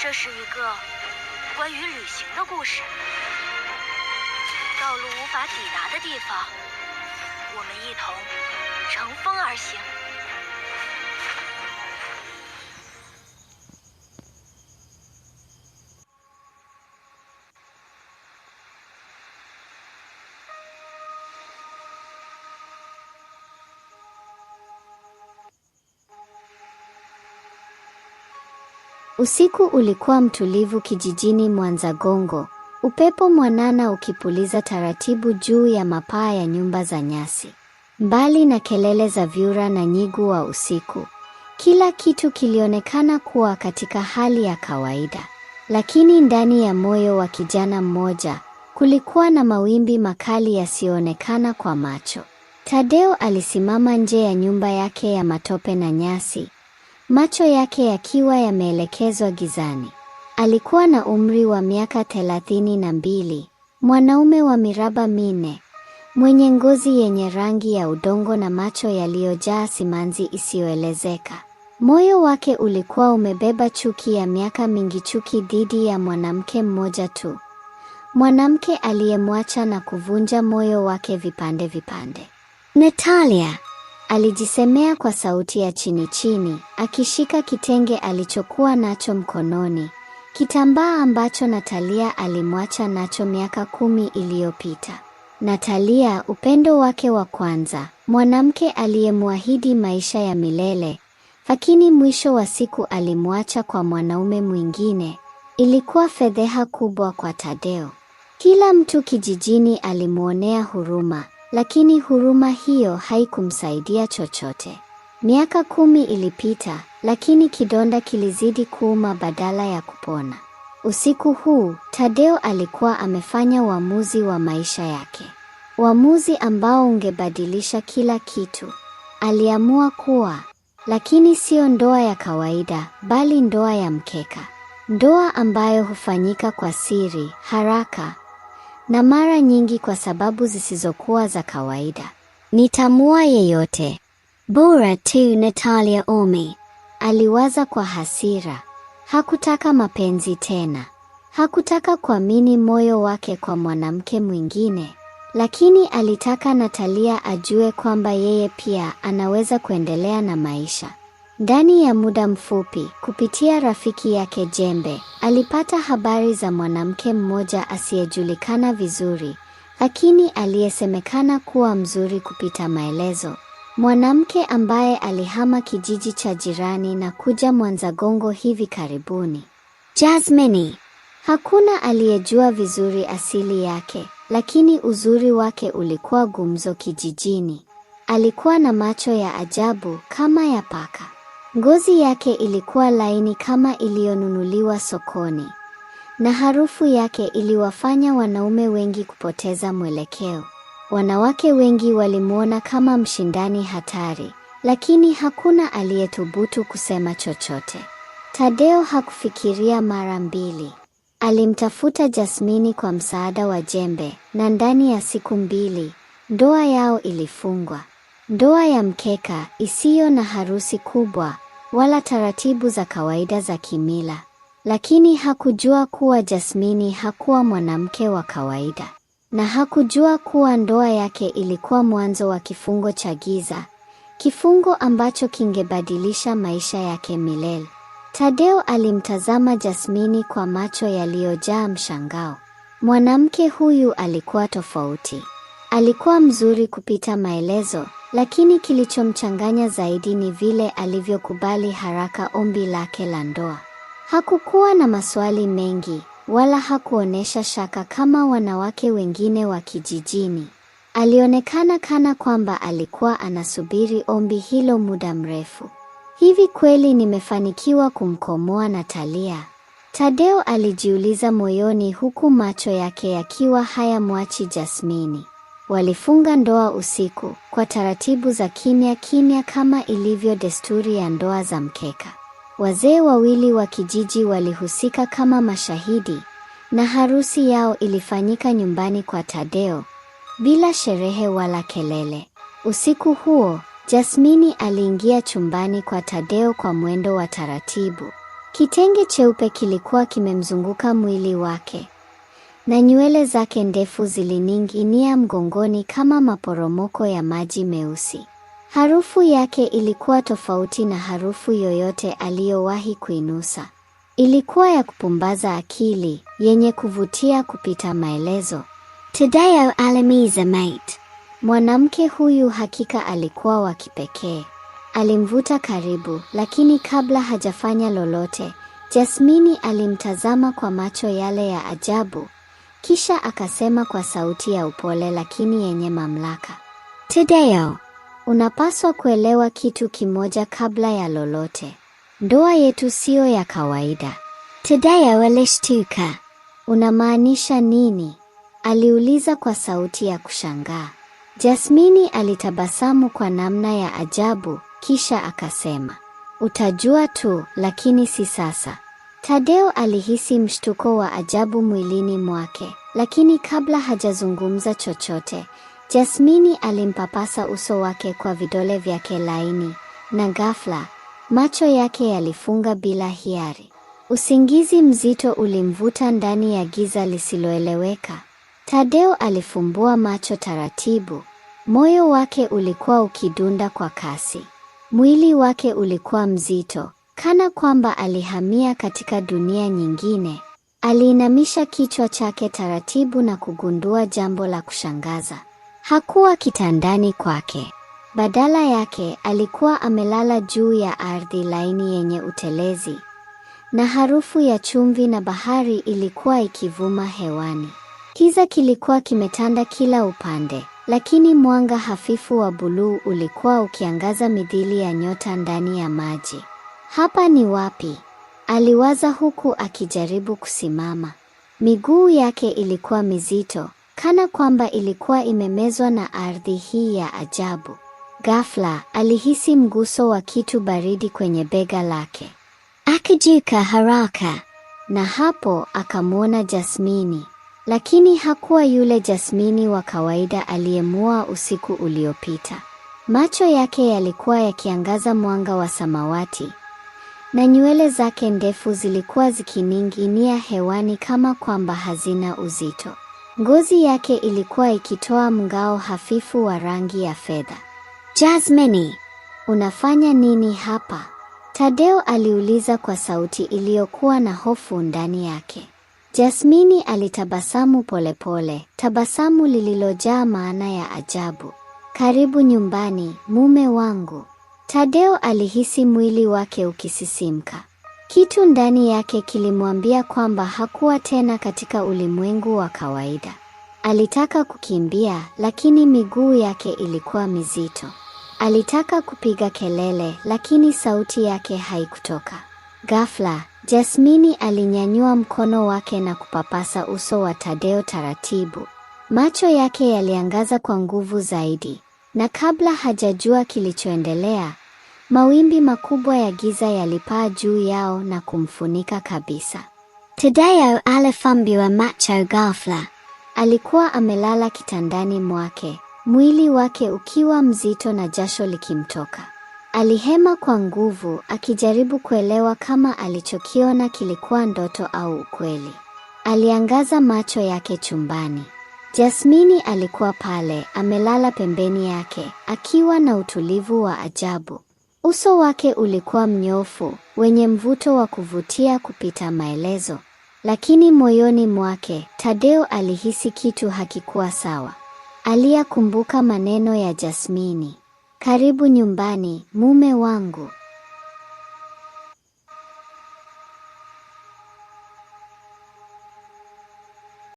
这是一个关于旅行的故事。道路无法抵达的地方，我们一同乘风而行。Usiku ulikuwa mtulivu kijijini Mwanza-Gongo, upepo mwanana ukipuliza taratibu juu ya mapaa ya nyumba za nyasi. Mbali na kelele za vyura na nyigu wa usiku, kila kitu kilionekana kuwa katika hali ya kawaida. Lakini ndani ya moyo wa kijana mmoja, kulikuwa na mawimbi makali yasiyoonekana kwa macho. Tadeo alisimama nje ya nyumba yake ya matope na nyasi, macho yake yakiwa yameelekezwa gizani. Alikuwa na umri wa miaka 32, mwanaume wa miraba minne, mwenye ngozi yenye rangi ya udongo na macho yaliyojaa simanzi isiyoelezeka. Moyo wake ulikuwa umebeba chuki ya miaka mingi, chuki dhidi ya mwanamke mmoja tu, mwanamke aliyemwacha na kuvunja moyo wake vipande vipande. Natalia, alijisemea kwa sauti ya chini chini, akishika kitenge alichokuwa nacho mkononi, kitambaa ambacho Natalia alimwacha nacho miaka 10 iliyopita. Natalia, upendo wake wa kwanza, mwanamke aliyemwahidi maisha ya milele, lakini mwisho wa siku alimwacha kwa mwanaume mwingine. Ilikuwa fedheha kubwa kwa Tadeo. Kila mtu kijijini alimuonea huruma, lakini huruma hiyo haikumsaidia chochote. Miaka 10 ilipita, lakini kidonda kilizidi kuuma badala ya kupona. Usiku huu, Tadeo alikuwa amefanya uamuzi wa maisha yake. Uamuzi ambao ungebadilisha kila kitu. Aliamua kuwa, lakini sio ndoa ya kawaida, bali ndoa ya mkeka. Ndoa ambayo hufanyika kwa siri, haraka, na mara nyingi kwa sababu zisizokuwa za kawaida. Nitamua yeyote, bora tu Natalia Omi, aliwaza kwa hasira. Hakutaka mapenzi tena. Hakutaka kuamini moyo wake kwa mwanamke mwingine. Lakini alitaka Natalia ajue kwamba yeye pia anaweza kuendelea na maisha. Ndani ya muda mfupi, kupitia rafiki yake Jembe, alipata habari za mwanamke mmoja asiyejulikana vizuri, lakini aliyesemekana kuwa mzuri kupita maelezo. Mwanamke ambaye alihama kijiji cha jirani na kuja Mwanza-Gongo hivi karibuni. Jasmine. Hakuna aliyejua vizuri asili yake, lakini uzuri wake ulikuwa gumzo kijijini. Alikuwa na macho ya ajabu kama ya paka. Ngozi yake ilikuwa laini kama iliyonunuliwa sokoni, na harufu yake iliwafanya wanaume wengi kupoteza mwelekeo. Wanawake wengi walimuona kama mshindani hatari, lakini hakuna aliyethubutu kusema chochote. Tadeo hakufikiria mara mbili. Alimtafuta Jasmini kwa msaada wa Jembe, na ndani ya siku 2, ndoa yao ilifungwa. Ndoa ya mkeka, isiyo na harusi kubwa, wala taratibu za kawaida za kimila. Lakini hakujua kuwa Jasmini hakuwa mwanamke wa kawaida. Na hakujua kuwa ndoa yake ilikuwa mwanzo wa kifungo cha giza. Kifungo ambacho kingebadilisha maisha yake milele. Tadeo alimtazama Jasmini kwa macho yaliyojaa mshangao. Mwanamke huyu alikuwa tofauti. Alikuwa mzuri kupita maelezo, lakini kilichomchanganya zaidi ni vile alivyokubali haraka ombi lake la ndoa. Hakukuwa na maswali mengi, wala hakuonesha shaka kama wanawake wengine wa kijijini. Alionekana kana kwamba alikuwa anasubiri ombi hilo muda mrefu. Hivi kweli nimefanikiwa kumkomoa Natalia? Tadeo alijiuliza moyoni, huku macho yake yakiwa hayamwachi Jasmini. Walifunga ndoa usiku, kwa taratibu za kimya kimya kama ilivyo desturi ya ndoa za mkeka. Wazee wawili wa kijiji walihusika kama mashahidi, na harusi yao ilifanyika nyumbani kwa Tadeo, bila sherehe wala kelele. Usiku huo, Jasmini aliingia chumbani kwa Tadeo kwa mwendo wa taratibu. Kitenge cheupe kilikuwa kimemzunguka mwili wake, na nywele zake ndefu zilining'inia mgongoni kama maporomoko ya maji meusi. Harufu yake ilikuwa tofauti na harufu yoyote aliyowahi kuinusa. Ilikuwa ya kupumbaza akili, yenye kuvutia kupita maelezo. Tadeo alimiza mate. Mwanamke huyu hakika alikuwa wa kipekee. Alimvuta karibu, lakini kabla hajafanya lolote, Jasmini alimtazama kwa macho yale ya ajabu. Kisha akasema kwa sauti ya upole lakini yenye mamlaka. Tadeo, unapaswa kuelewa kitu kimoja kabla ya lolote. Ndoa yetu sio ya kawaida. Tadeo alishtuka. Unamaanisha nini? Aliuliza kwa sauti ya kushangaa. Jasmini alitabasamu kwa namna ya ajabu, kisha akasema, utajua tu, lakini si sasa. Tadeo alihisi mshtuko wa ajabu mwilini mwake, lakini kabla hajazungumza chochote, Jasmini alimpapasa uso wake kwa vidole vyake laini, na ghafla, macho yake yalifunga bila hiari. Usingizi mzito ulimvuta ndani ya giza lisiloeleweka. Tadeo alifumbua macho taratibu. Moyo wake ulikuwa ukidunda kwa kasi. Mwili wake ulikuwa mzito, kana kwamba alihamia katika dunia nyingine. Aliinamisha kichwa chake taratibu na kugundua jambo la kushangaza. Hakuwa kitandani kwake. Badala yake, alikuwa amelala juu ya ardhi laini yenye utelezi, na harufu ya chumvi na bahari ilikuwa ikivuma hewani. Giza kilikuwa kimetanda kila upande, lakini mwanga hafifu wa buluu ulikuwa ukiangaza mithili ya nyota ndani ya maji. Hapa ni wapi? Aliwaza huku akijaribu kusimama. Miguu yake ilikuwa mizito, kana kwamba ilikuwa imemezwa na ardhi hii ya ajabu. Ghafla, alihisi mguso wa kitu baridi kwenye bega lake. Akajuka haraka, na hapo akamwona Jasmini. Lakini hakuwa yule Jasmini wa kawaida aliyemua usiku uliopita. Macho yake yalikuwa yakiangaza mwanga wa samawati, na nywele zake ndefu zilikuwa zikining'inia hewani kama kwamba hazina uzito. Ngozi yake ilikuwa ikitoa mng'ao hafifu wa rangi ya fedha. Jasmini, unafanya nini hapa? Tadeo aliuliza kwa sauti iliyokuwa na hofu ndani yake. Jasmini alitabasamu polepole, tabasamu lililojaa maana ya ajabu. Karibu nyumbani, mume wangu. Tadeo alihisi mwili wake ukisisimka. Kitu ndani yake kilimwambia kwamba hakuwa tena katika ulimwengu wa kawaida. Alitaka kukimbia, lakini miguu yake ilikuwa mizito. Alitaka kupiga kelele, lakini sauti yake haikutoka. Ghafla, Jasmini alinyanyua mkono wake na kupapasa uso wa Tadeo taratibu. Macho yake yaliangaza kwa nguvu zaidi, na kabla hajajua kilichoendelea, mawimbi makubwa ya giza yalipaa juu yao na kumfunika kabisa. Tadeo alifumbiwa macho ghafla. Alikuwa amelala kitandani mwake, mwili wake ukiwa mzito na jasho likimtoka. Alihema kwa nguvu, akijaribu kuelewa kama alichokiona kilikuwa ndoto au ukweli. Aliangaza macho yake chumbani. Jasmini alikuwa pale, amelala pembeni yake, akiwa na utulivu wa ajabu. Uso wake ulikuwa mnyofu, wenye mvuto wa kuvutia kupita maelezo. Lakini moyoni mwake, Tadeo alihisi kitu hakikuwa sawa. Aliyakumbuka maneno ya Jasmini. Karibu nyumbani, mume wangu.